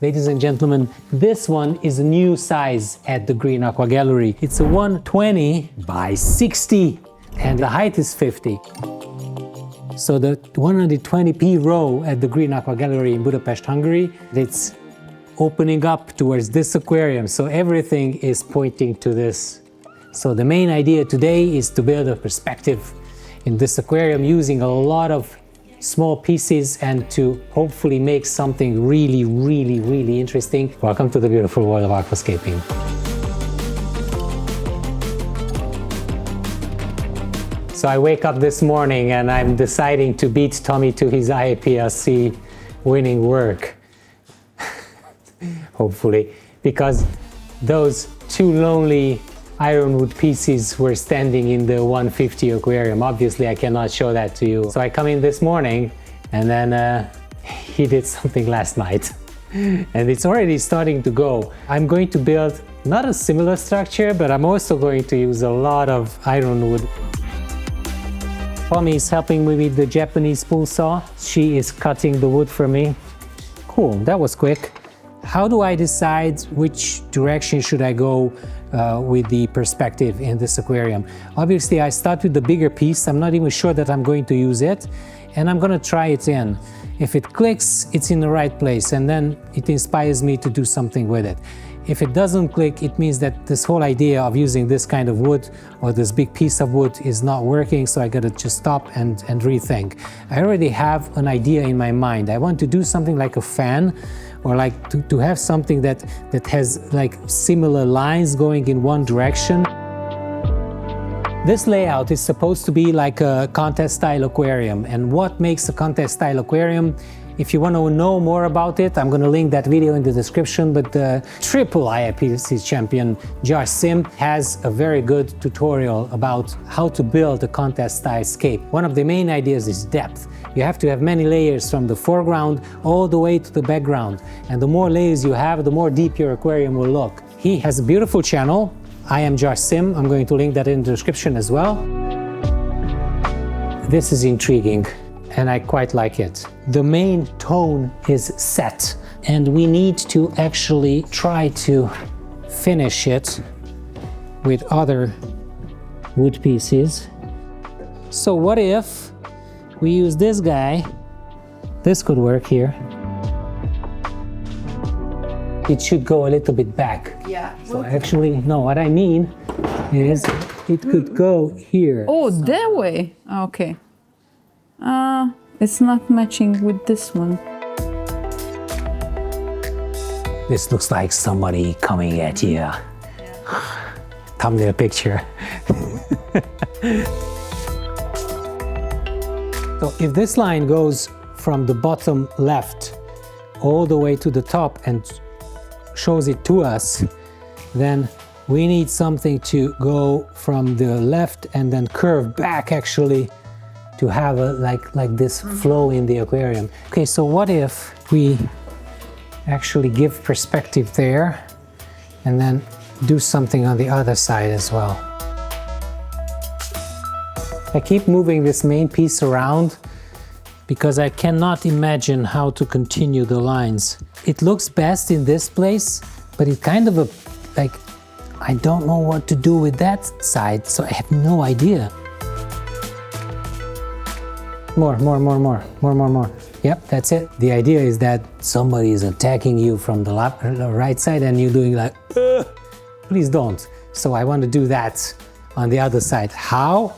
Ladies and gentlemen, this one is a new size at the Green Aqua Gallery. It's a 120 by 60 and the height is 50. So the 120p row at the Green Aqua Gallery in Budapest, Hungary, it's opening up towards this aquarium. So everything is pointing to this. So the main idea today is to build a perspective in this aquarium using a lot of small pieces and to hopefully make something really interesting. Welcome to the beautiful world of aquascaping. So I wake up this morning and I'm deciding to beat Tommy to his IAPLC winning work. Hopefully, because those two lonely ironwood pieces were standing in the 150 aquarium. Obviously, I cannot show that to you. So I come in this morning and then he did something last night and it's already starting to go. I'm going to build not a similar structure, but I'm also going to use a lot of ironwood. Tommy is helping me with the Japanese pull saw. She is cutting the wood for me. Cool, that was quick. How do I decide which direction should I go with the perspective in this aquarium? Obviously, I start with the bigger piece. I'm not even sure that I'm going to use it, and I'm going to try it in. If it clicks, it's in the right place, and then it inspires me to do something with it. If it doesn't click, it means that this whole idea of using this kind of wood or this big piece of wood is not working, so I gotta just stop and rethink. I already have an idea in my mind. I want to do something like a fan, or like to have something that has like similar lines going in one direction. This layout is supposed to be like a contest style aquarium. And what makes a contest style aquarium? If you want to know more about it, I'm going to link that video in the description, but the triple IAPLC champion Josh Sim has a very good tutorial about how to build a contest style scape. One of the main ideas is depth. You have to have many layers from the foreground all the way to the background. And the more layers you have, the more deep your aquarium will look. He has a beautiful channel. I am Josh Sim. I'm going to link that in the description as well. This is intriguing and I quite like it. The main tone is set and we need to actually try to finish it with other wood pieces. So what if we use this guy? This could work here. It should go a little bit back. Yeah. So actually, no, what I mean is it could go here. Oh, that way. Okay. It's not matching with this one. This looks like somebody coming at you. Yeah. Thumbnail picture. So if this line goes from the bottom left all the way to the top and shows it to us, then we need something to go from the left and then curve back actually to have a like this flow in the aquarium. Okay, so what if we actually give perspective there and then do something on the other side as well. I keep moving this main piece around because I cannot imagine how to continue the lines. It looks best in this place, but it kind of like, I don't know what to do with that side, so I have no idea. More. Yep, that's it. The idea is that somebody is attacking you from the right side and you're doing like, please don't. So I want to do that on the other side. How?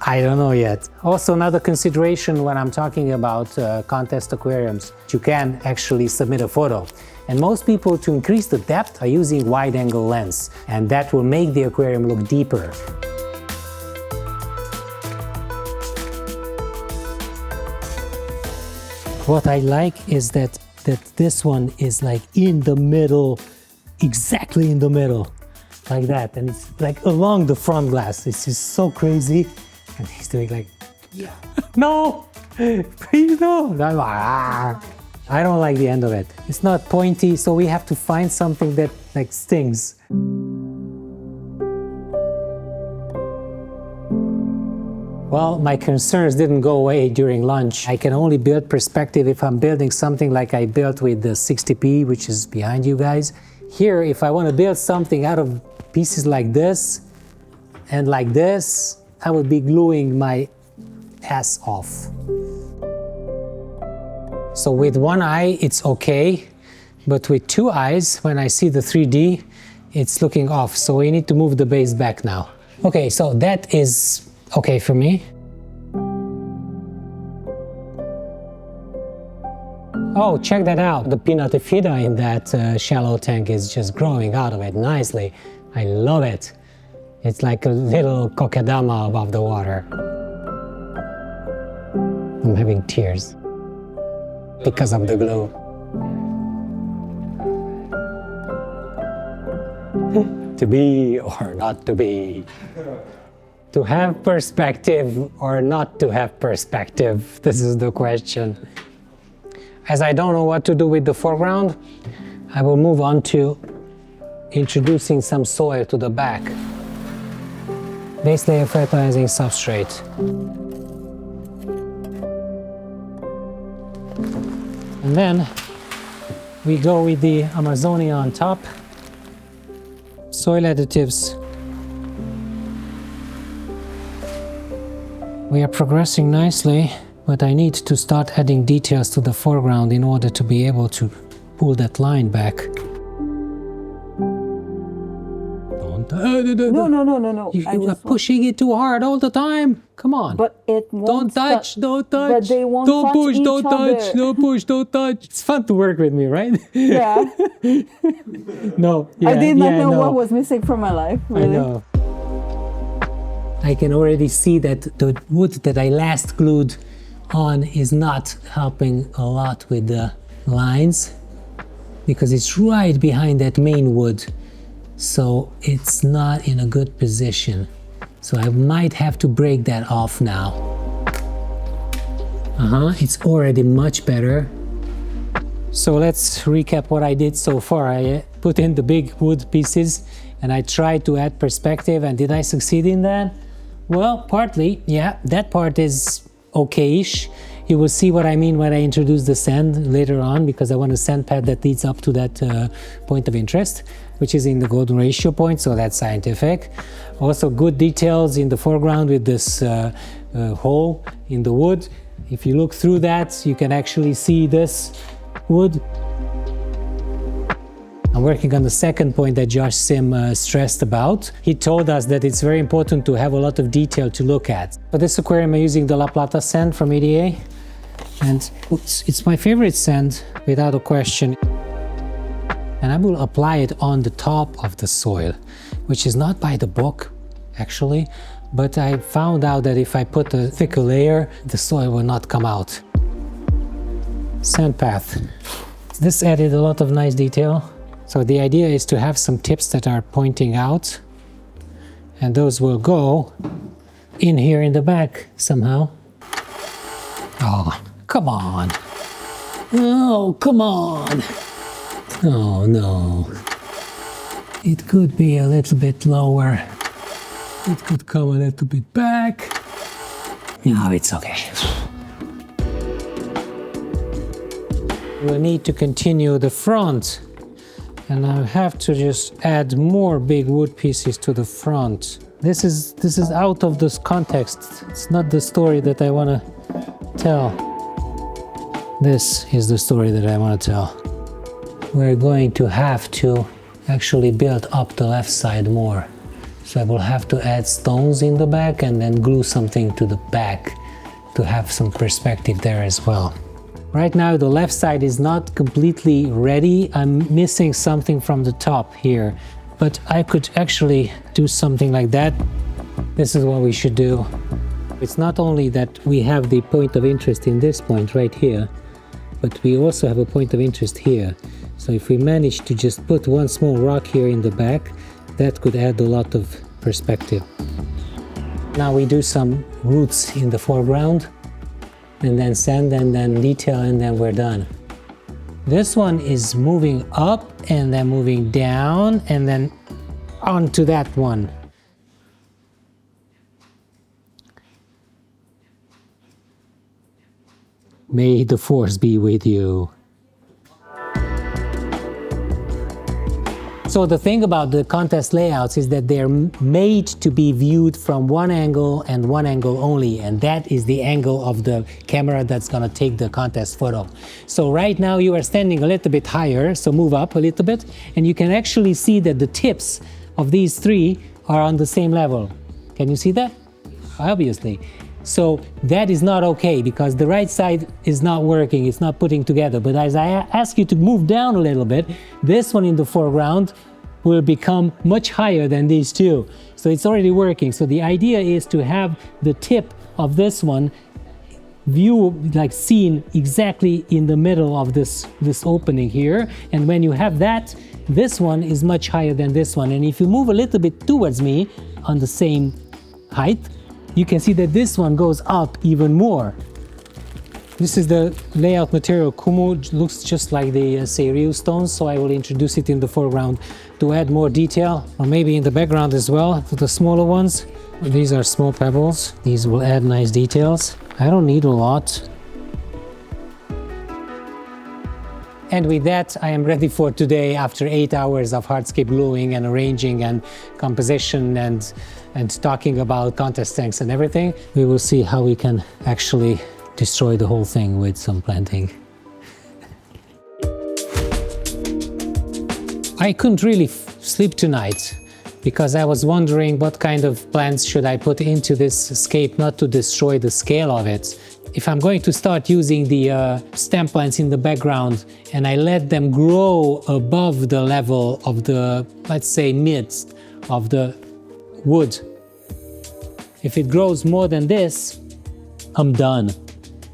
I don't know yet. Also, another consideration when I'm talking about contest aquariums, you can actually submit a photo. And most people, to increase the depth, are using wide-angle lens, and that will make the aquarium look deeper. What I like is that this one is like in the middle, exactly in the middle, like that, and it's like along the front glass. This is so crazy. And he's doing like, yeah. No, please no. I don't like the end of it. It's not pointy, so we have to find something that like stings. Well, my concerns didn't go away during lunch. I can only build perspective if I'm building something like I built with the 60p, which is behind you guys. Here, if I want to build something out of pieces like this and like this, I would be gluing my ass off. So with one eye, it's okay, but with two eyes, when I see the 3D, it's looking off. So we need to move the base back now. Okay, so that is okay for me. Oh, check that out. The pinnatifida in that shallow tank is just growing out of it nicely. I love it. It's like a little kokedama above the water. I'm having tears because of the glue. To be or not to be. To have perspective or not to have perspective? This is the question. As I don't know what to do with the foreground, I will move on to introducing some soil to the back. Base layer fertilizing substrate. And then we go with the Amazonia on top. Soil additives. We are progressing nicely, but I need to start adding details to the foreground in order to be able to pull that line back. No. You are pushing it too hard all the time. Come on. But it won't don't touch. But they won't don't touch push, each don't other. touch, don't push, don't touch. It's fun to work with me, right? Yeah. No. Yeah, I did not know no. what was missing from my life. Really. I know. I can already see that the wood that I last glued on is not helping a lot with the lines because it's right behind that main wood. So it's not in a good position. So I might have to break that off now. It's already much better. So let's recap what I did so far. I put in the big wood pieces and I tried to add perspective, and did I succeed in that? Well, partly, yeah, that part is okay-ish. You will see what I mean when I introduce the sand later on, because I want a sand pad that leads up to that point of interest, which is in the golden ratio point, so that's scientific. Also good details in the foreground with this hole in the wood. If you look through that, you can actually see this wood. I'm working on the second point that Josh Sim stressed about. He told us that it's very important to have a lot of detail to look at. For this aquarium, I'm using the La Plata sand from EDA, and it's my favorite sand without a question. And I will apply it on the top of the soil, which is not by the book, actually, but I found out that if I put a thicker layer, the soil will not come out. Sand path. This added a lot of nice detail. So the idea is to have some tips that are pointing out, and those will go in here in the back somehow. Oh, come on. Oh, come on. Oh, no. It could be a little bit lower. It could come a little bit back. No, it's okay. We'll need to continue the front. And I have to just add more big wood pieces to the front. This is out of this context. It's not the story that I want to tell. This is the story that I want to tell. We're going to have to actually build up the left side more. So I will have to add stones in the back and then glue something to the back to have some perspective there as well. Right now the left side is not completely ready. I'm missing something from the top here, but I could actually do something like that. This is what we should do. It's not only that we have the point of interest in this point right here, but we also have a point of interest here. So if we manage to just put one small rock here in the back, that could add a lot of perspective. Now we do some roots in the foreground, and then sand, and then detail, and then we're done. This one is moving up and then moving down and then onto that one. May the force be with you. So the thing about the contest layouts is that they're made to be viewed from one angle and one angle only, and that is the angle of the camera that's gonna take the contest photo. So right now you are standing a little bit higher, so move up a little bit, and you can actually see that the tips of these three are on the same level. Can you see that? Obviously. So that is not okay because the right side is not working, it's not putting together. But as I ask you to move down a little bit, this one in the foreground will become much higher than these two. So it's already working. So the idea is to have the tip of this one like seen exactly in the middle of this opening here. And when you have that, this one is much higher than this one. And if you move a little bit towards me on the same height, you can see that this one goes up even more. This is the layout material Kumu. It looks just like the Seiryu stones, so I will introduce it in the foreground to add more detail, or maybe in the background as well, for the smaller ones. These are small pebbles. These will add nice details. I don't need a lot. And with that, I am ready for today after 8 hours of hardscape gluing and arranging and composition and talking about contest tanks and everything. We will see how we can actually destroy the whole thing with some planting. I couldn't really sleep tonight because I was wondering what kind of plants should I put into this scape not to destroy the scale of it. If I'm going to start using the stem plants in the background and I let them grow above the level of the, let's say, midst of the wood, if it grows more than this, I'm done.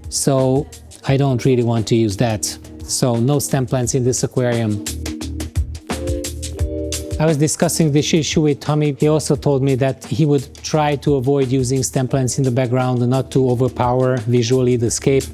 So I don't really want to use that. So no stem plants in this aquarium. I was discussing this issue with Tommy. He also told me that he would try to avoid using stem plants in the background and not to overpower visually the scape.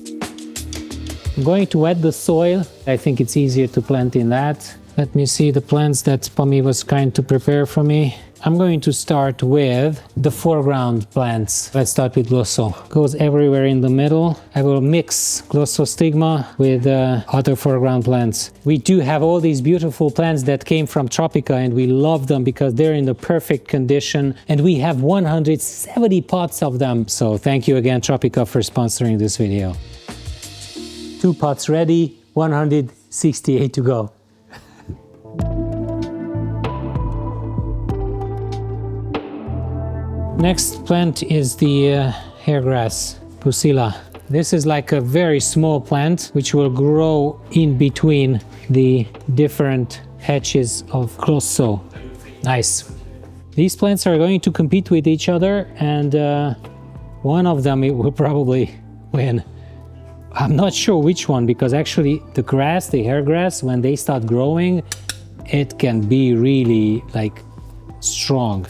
I'm going to wet the soil. I think it's easier to plant in that. Let me see the plants that Tommy was kind to prepare for me. I'm going to start with the foreground plants. Let's start with Glosso. Goes everywhere in the middle. I will mix Glossostigma with other foreground plants. We do have all these beautiful plants that came from Tropica and we love them because they're in the perfect condition and we have 170 pots of them. So thank you again, Tropica, for sponsoring this video. 2 pots ready, 168 to go. Next plant is the hairgrass, Pusilla. This is like a very small plant which will grow in between the different hatches of Glosso. Nice. These plants are going to compete with each other and one of them will probably win. I'm not sure which one because actually the grass, the hairgrass, when they start growing, it can be really like strong.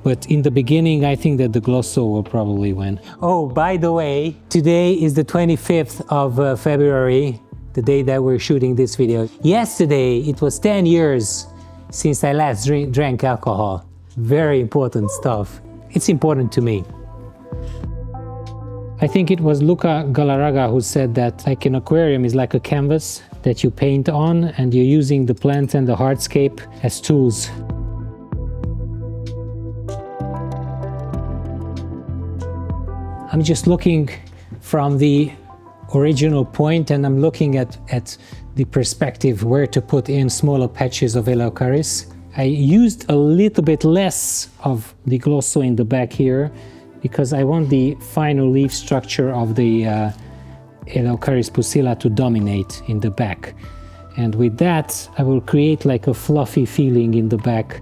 But in the beginning, I think that the Glosso will probably win. Oh, by the way, today is the 25th of February, the day that we're shooting this video. Yesterday, it was 10 years since I last drank alcohol. Very important stuff. It's important to me. I think it was Luca Galarraga who said that like an aquarium is like a canvas that you paint on and you're using the plant and the hardscape as tools. I'm just looking from the original point and I'm looking at the perspective where to put in smaller patches of Eleucharis. I used a little bit less of the Glosso in the back here because I want the final leaf structure of the Eleucharis pusilla to dominate in the back. And with that, I will create like a fluffy feeling in the back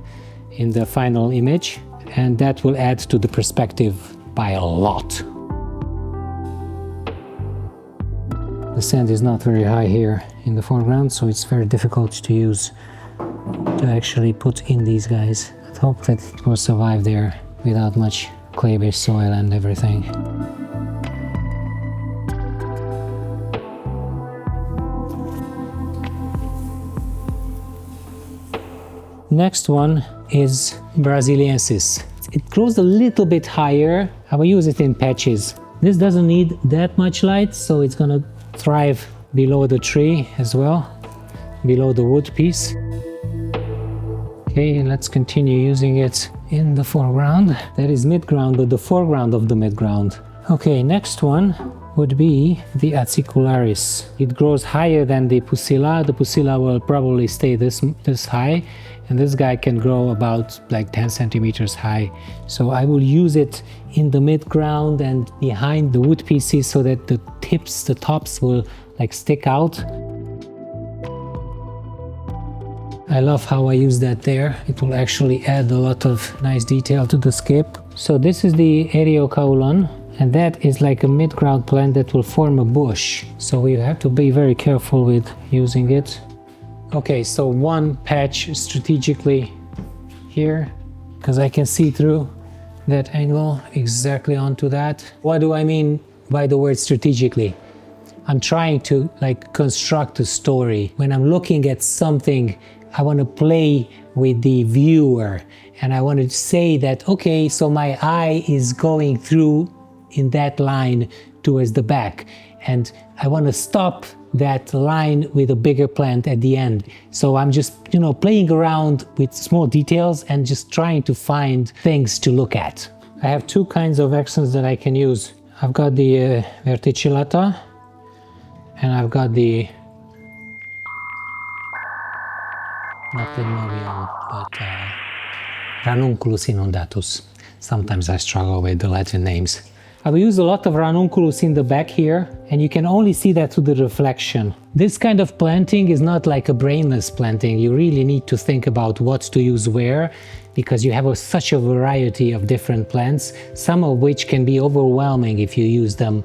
in the final image, and that will add to the perspective by a lot. The sand is not very high here in the foreground, so it's very difficult to use to actually put in these guys. I hope that it will survive there without much clay-based soil and everything. Next one is Brasiliensis. It grows a little bit higher. I will use it in patches. This doesn't need that much light, so it's gonna thrive below the tree as well, below the wood piece. Okay, let's continue using it in the foreground. That is midground, but the foreground of the midground. Okay, next one would be the Acicularis. It grows higher than the Pusilla. The Pusilla will probably stay this high, and this guy can grow about like 10 centimeters high. So I will use it in the midground and behind the wood pieces so that the tops will like stick out. I love how I use that there. It will actually add a lot of nice detail to the scape. So this is the Eriocaulon, and that is like a mid-ground plant that will form a bush. So we have to be very careful with using it. Okay, so one patch strategically here, because I can see through that angle exactly onto that. What do I mean by the word strategically? I'm trying to like construct a story. When I'm looking at something, I want to play with the viewer, and I want to say that, okay, so my eye is going through in that line towards the back, and I want to stop that line with a bigger plant at the end. So I'm just, you know, playing around with small details and just trying to find things to look at. I have two kinds of accents that I can use. I've got the verticillata, and I've got the not Lignovium, but Ranunculus inundatus. Sometimes I struggle with the Latin names. I will use a lot of Ranunculus in the back here, and you can only see that through the reflection. This kind of planting is not like a brainless planting. You really need to think about what to use where, because you have such a variety of different plants, some of which can be overwhelming if you use them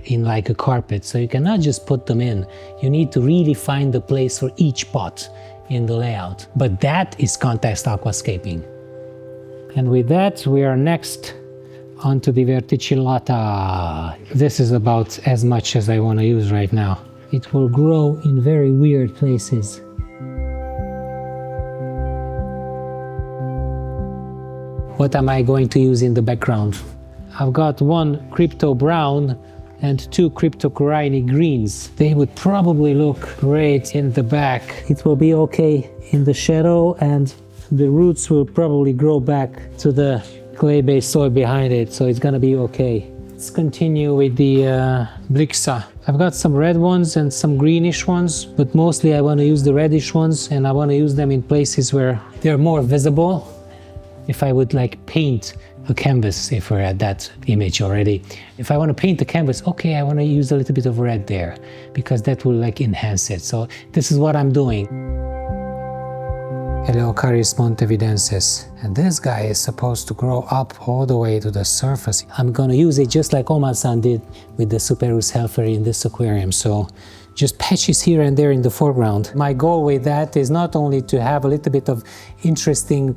in like a carpet. So you cannot just put them in. You need to really find the place for each pot in the layout. But that is context aquascaping. And with that, we are next onto the verticillata. This is about as much as I want to use right now. It will grow in very weird places. What am I going to use in the background? I've got one crypto brown and two cryptocorini greens. They would probably look great in the back. It will be okay in the shadow, and the roots will probably grow back to the clay-based soil behind it, so it's gonna be okay. Let's continue with the Blixa. I've got some red ones and some greenish ones, but mostly I want to use the reddish ones, and I want to use them in places where they're more visible. If I would like paint a canvas, if we're at that image already. If I want to paint the canvas, okay, I want to use a little bit of red there, because that will like enhance it. So this is what I'm doing. Eleocharis montevidensis. And this guy is supposed to grow up all the way to the surface. I'm going to use it just like Oma-san did with the Superus helferi in this aquarium. So just patches here and there in the foreground. My goal with that is not only to have a little bit of interesting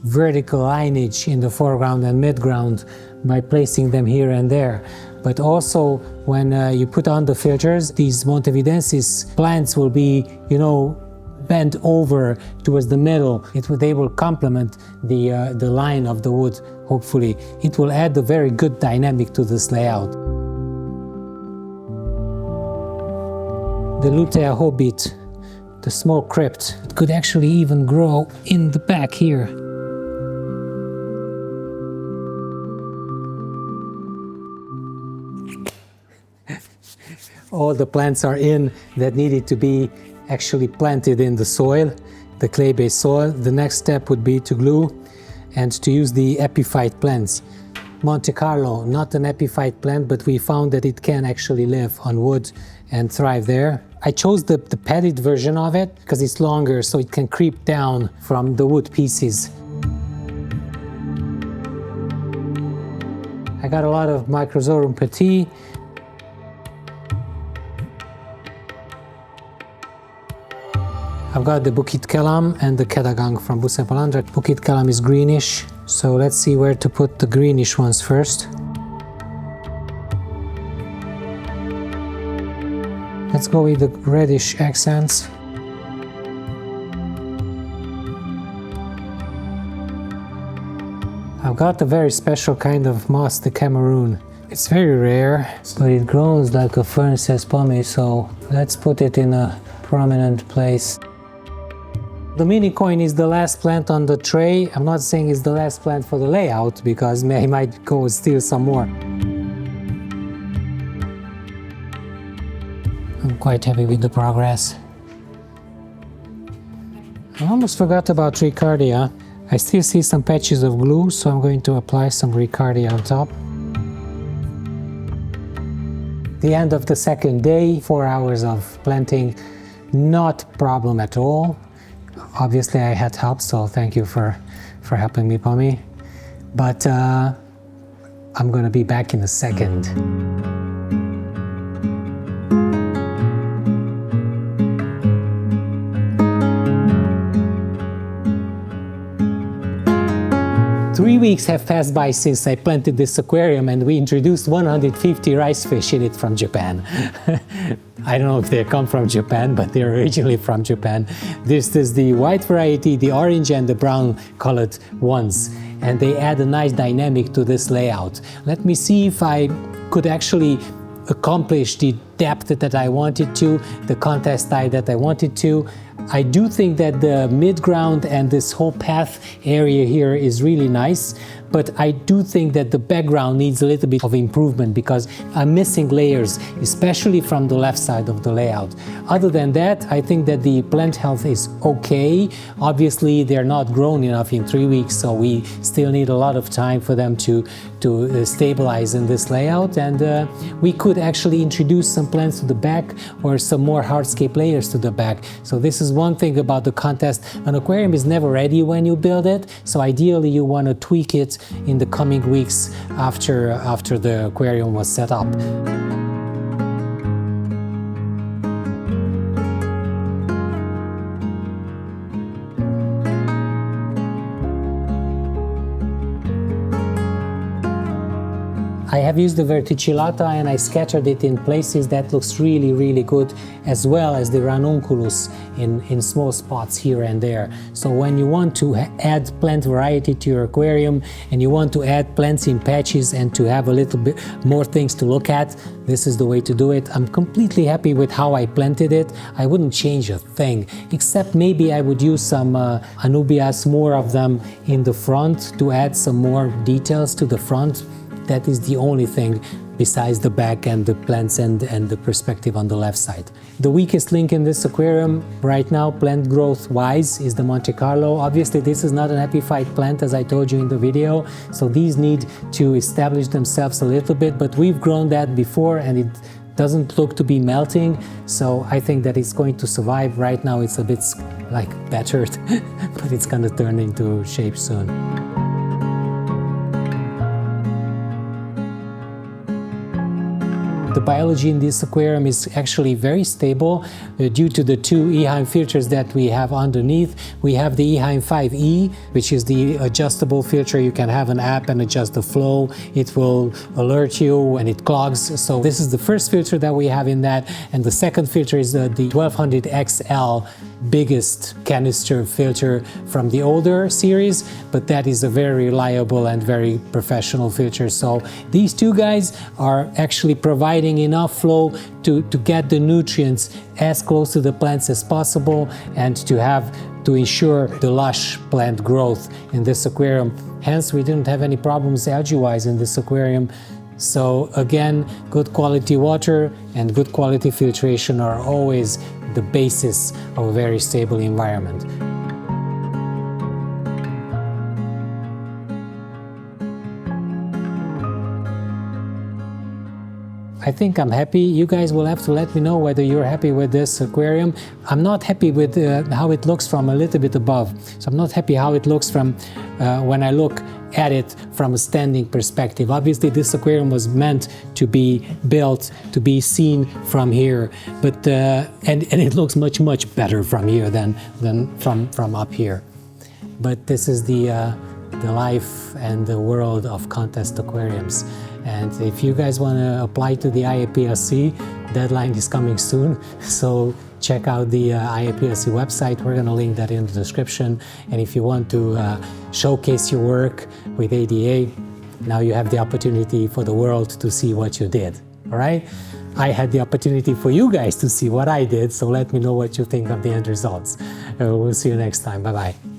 vertical lineage in the foreground and midground by placing them here and there, but also when you put on the filters, these montevidensis plants will be, you know, bent over towards the middle. They will complement the line of the wood. Hopefully it will add a very good dynamic to this layout. The Lutea hobbit, the small crypt, it could actually even grow in the back here. All the plants are in that needed to be actually planted in the soil, the clay-based soil. The next step would be to glue and to use the epiphyte plants. Monte Carlo, not an epiphyte plant, but we found that it can actually live on wood and thrive there. I chose the padded version of it because it's longer, so it can creep down from the wood pieces. I got a lot of Microzorum petit. I've got the Bukit Kelam and the Kedagang from Bucepalandra. Bukit Kelam is greenish, so let's see where to put the greenish ones first. Let's go with the reddish accents. I've got a very special kind of moss, the Cameroon. It's very rare, but it grows like a fern, says Pommy, so let's put it in a prominent place. The mini coin is the last plant on the tray. I'm not saying it's the last plant for the layout, because I might go steal some more. I'm quite happy with the progress. I almost forgot about Ricardia. I still see some patches of glue, so I'm going to apply some Ricardia on top. The end of the second day, 4 hours of planting, not a problem at all. Obviously I had help, so thank you for helping me, Pommy. But I'm gonna be back in a second. 3 weeks have passed by since I planted this aquarium, and we introduced 150 rice fish in it from Japan. I don't know if they come from Japan, but they're originally from Japan. This is the white variety, the orange and the brown colored ones, and they add a nice dynamic to this layout. Let me see if I could actually accomplish the depth that I wanted to, the contrast type that I wanted to. I do think that the mid-ground and this whole path area here is really nice, but I do think that the background needs a little bit of improvement because I'm missing layers, especially from the left side of the layout. Other than that, I think that the plant health is okay. Obviously, they're not grown enough in 3 weeks, so we still need a lot of time for them to stabilize in this layout, and we could actually introduce some plants to the back or some more hardscape layers to the back. So this is one thing about the contest. An aquarium is never ready when you build it, so ideally you want to tweak it in the coming weeks after the aquarium was set up. I have used the verticillata and I scattered it in places that looks really, really good, as well as the ranunculus in small spots here and there. So when you want to add plant variety to your aquarium and you want to add plants in patches and to have a little bit more things to look at, this is the way to do it. I'm completely happy with how I planted it. I wouldn't change a thing, except maybe I would use some anubias, more of them in the front to add some more details to the front. That is the only thing besides the back and the plants and the perspective on the left side. The weakest link in this aquarium right now, plant growth wise, is the Monte Carlo. Obviously this is not an epiphyte plant, as I told you in the video, so these need to establish themselves a little bit, but we've grown that before and it doesn't look to be melting, so I think that it's going to survive. Right now it's a bit like battered, but it's gonna turn into shape soon. The biology in this aquarium is actually very stable due to the two EHEIM filters that we have underneath. We have the EHEIM 5E, which is the adjustable filter. You can have an app and adjust the flow. It will alert you when it clogs. So this is the first filter that we have in that. And the second filter is the 1200 XL, biggest canister filter from the older series, but that is a very reliable and very professional filter. So these two guys are actually providing enough flow to get the nutrients as close to the plants as possible and to ensure the lush plant growth in this aquarium. Hence, we didn't have any problems algae-wise in this aquarium. So again, good quality water and good quality filtration are always the basis of a very stable environment. I think I'm happy. You guys will have to let me know whether you're happy with this aquarium. I'm not happy with how it looks from a little bit above. So I'm not happy how it looks from when I look at it from a standing perspective. Obviously this aquarium was meant to be built to be seen from here, but and it looks much better from here than from up here. But this is the life and the world of contest aquariums. And if you guys want to apply to the IAPLC, deadline is coming soon, so check out the IAPLC website. We're going to link that in the description. And if you want to showcase your work with ADA, Now you have the opportunity for the world to see what you did, all right? I had the opportunity for you guys to see what I did, so let me know what you think of the end results. We'll see you next time. Bye-bye.